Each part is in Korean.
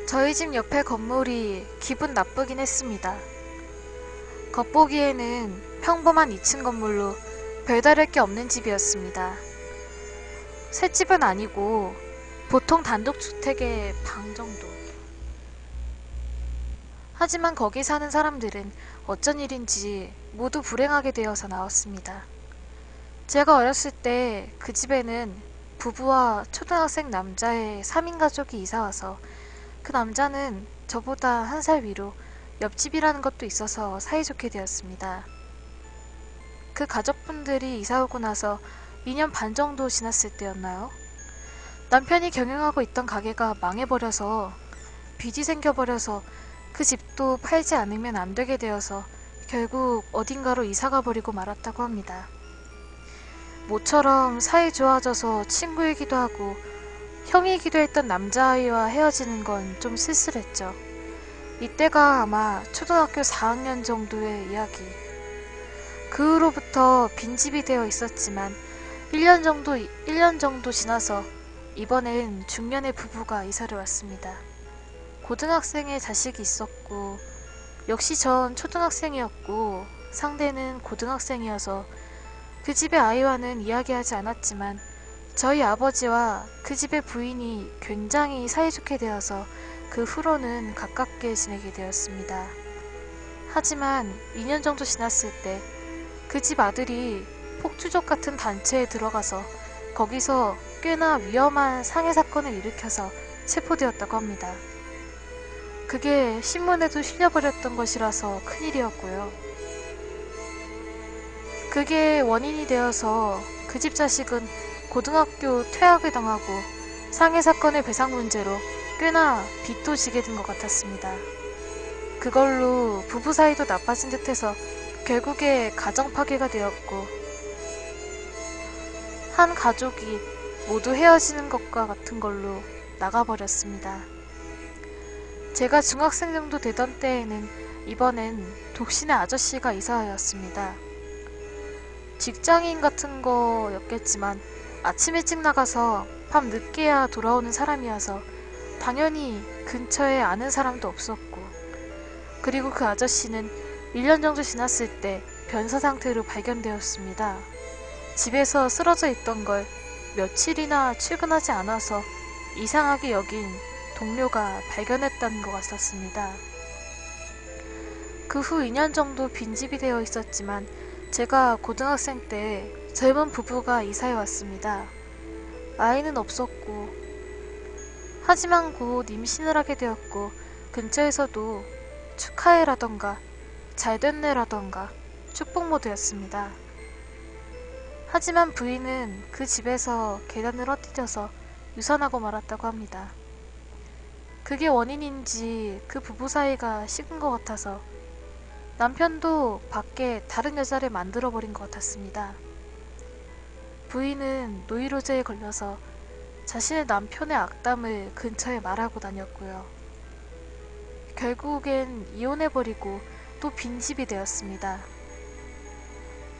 저희 집 옆에 건물이 기분 나쁘긴 했습니다. 겉보기에는 평범한 2층 건물로 별다를 게 없는 집이었습니다. 새 집은 아니고 보통 단독주택의 방 정도. 하지만 거기 사는 사람들은 어쩐 일인지 모두 불행하게 되어서 나왔습니다. 제가 어렸을 때 그 집에는 부부와 초등학생 남자의 3인 가족이 이사와서 그 남자는 저보다 1살 위로 옆집이라는 것도 있어서 사이좋게 되었습니다. 그 가족분들이 이사오고 나서 2년 반 정도 지났을 때였나요? 남편이 경영하고 있던 가게가 망해버려서 빚이 생겨버려서 그 집도 팔지 않으면 안 되게 되어서 결국 어딘가로 이사가 버리고 말았다고 합니다. 모처럼 사이 좋아져서 친구이기도 하고 형이기도 했던 남자아이와 헤어지는 건 좀 쓸쓸했죠. 이때가 아마 초등학교 4학년 정도의 이야기. 그 후로부터 빈집이 되어 있었지만 1년 정도 지나서 이번엔 중년의 부부가 이사를 왔습니다. 고등학생의 자식이 있었고 역시 전 초등학생이었고 상대는 고등학생이어서 그 집의 아이와는 이야기하지 않았지만 저희 아버지와 그 집의 부인이 굉장히 사이좋게 되어서 그 후로는 가깝게 지내게 되었습니다. 하지만 2년 정도 지났을 때 그 집 아들이 폭주족 같은 단체에 들어가서 거기서 꽤나 위험한 상해 사건을 일으켜서 체포되었다고 합니다. 그게 신문에도 실려버렸던 것이라서 큰일이었고요. 그게 원인이 되어서 그 집 자식은 고등학교 퇴학을 당하고 상해 사건의 배상 문제로 꽤나 빚도 지게 된 것 같았습니다. 그걸로 부부 사이도 나빠진 듯해서 결국에 가정 파괴가 되었고 한 가족이 모두 헤어지는 것과 같은 걸로 나가버렸습니다. 제가 중학생 정도 되던 때에는 이번엔 독신의 아저씨가 이사하였습니다. 직장인 같은 거였겠지만 아침 일찍 나가서 밤 늦게야 돌아오는 사람이어서 당연히 근처에 아는 사람도 없었고, 그리고 그 아저씨는 1년 정도 지났을 때 변사 상태로 발견되었습니다. 집에서 쓰러져 있던 걸 며칠이나 출근하지 않아서 이상하게 여긴 동료가 발견했다는 것 같았습니다. 그 후 2년 정도 빈집이 되어 있었지만 제가 고등학생 때 젊은 부부가 이사해 왔습니다. 아이는 없었고 하지만 곧 임신을 하게 되었고 근처에서도 축하해라던가 잘됐네라던가 축복 모드였습니다. 하지만 부인은 그 집에서 계단을 헛디뎌서 유산하고 말았다고 합니다. 그게 원인인지 그 부부 사이가 식은 것 같아서 남편도 밖에 다른 여자를 만들어버린 것 같았습니다. 부인은 노이로제에 걸려서 자신의 남편의 악담을 근처에 말하고 다녔고요. 결국엔 이혼해버리고 또 빈집이 되었습니다.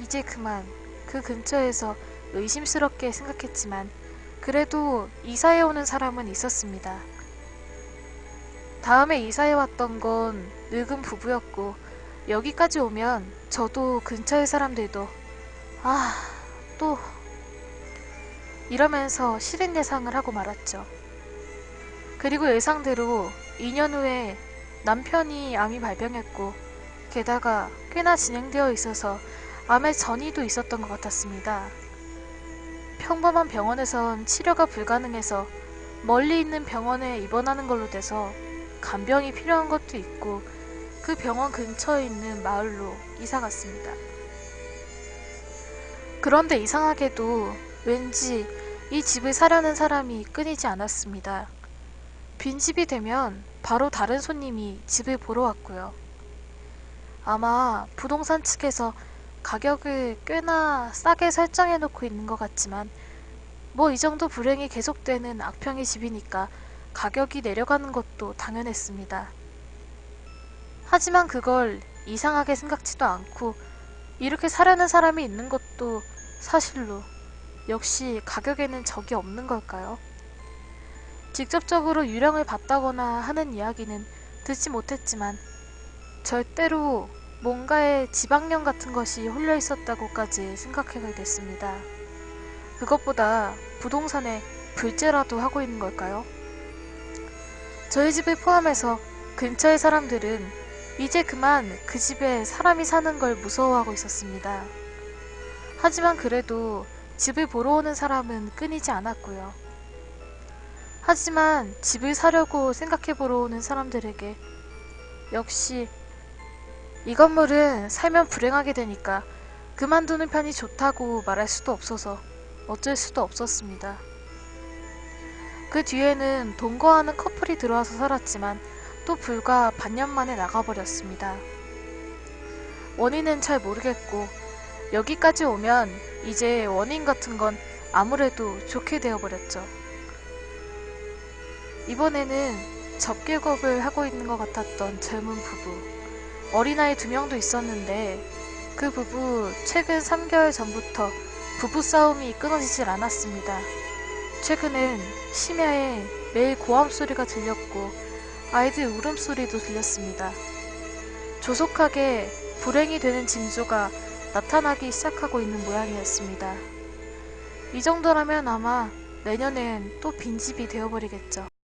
이제 그만 그 근처에서 의심스럽게 생각했지만 그래도 이사해 오는 사람은 있었습니다. 다음에 이사해 왔던 건 늙은 부부였고 여기까지 오면 저도 근처의 사람들도 또 이러면서 싫은 예상을 하고 말았죠. 그리고 예상대로 2년 후에 남편이 암이 발병했고 게다가 꽤나 진행되어 있어서 암의 전이도 있었던 것 같았습니다. 평범한 병원에선 치료가 불가능해서 멀리 있는 병원에 입원하는 걸로 돼서 간병이 필요한 것도 있고 그 병원 근처에 있는 마을로 이사 갔습니다. 그런데 이상하게도 왠지 이 집을 사려는 사람이 끊이지 않았습니다. 빈집이 되면 바로 다른 손님이 집을 보러 왔고요. 아마 부동산 측에서 가격을 꽤나 싸게 설정해 놓고 있는 것 같지만 뭐 이 정도 불행이 계속되는 악평의 집이니까 가격이 내려가는 것도 당연했습니다. 하지만 그걸 이상하게 생각지도 않고 이렇게 사려는 사람이 있는 것도 사실로 역시 가격에는 적이 없는 걸까요? 직접적으로 유령을 봤다거나 하는 이야기는 듣지 못했지만 절대로 뭔가에 지방령 같은 것이 홀려 있었다고까지 생각하게 됐습니다. 그것보다 부동산에 불재라도 하고 있는 걸까요? 저희 집을 포함해서 근처의 사람들은 이제 그만 그 집에 사람이 사는 걸 무서워하고 있었습니다. 하지만 그래도 집을 보러 오는 사람은 끊이지 않았고요. 하지만 집을 사려고 생각해보러 오는 사람들에게 역시 이 건물은 살면 불행하게 되니까 그만두는 편이 좋다고 말할 수도 없어서 어쩔 수도 없었습니다. 그 뒤에는 동거하는 커플이 들어와서 살았지만 또 불과 반년 만에 나가버렸습니다. 원인은 잘 모르겠고 여기까지 오면 이제 원인 같은 건 아무래도 좋게 되어버렸죠. 이번에는 접객업을 하고 있는 것 같았던 젊은 부부. 어린아이 2명도 있었는데 그 부부 최근 3개월 전부터 부부싸움이 끊어지질 않았습니다. 최근엔 심야에 매일 고함 소리가 들렸고 아이들 울음소리도 들렸습니다. 조속하게 불행이 되는 징조가 나타나기 시작하고 있는 모양이었습니다. 이 정도라면 아마 내년엔 또 빈집이 되어버리겠죠.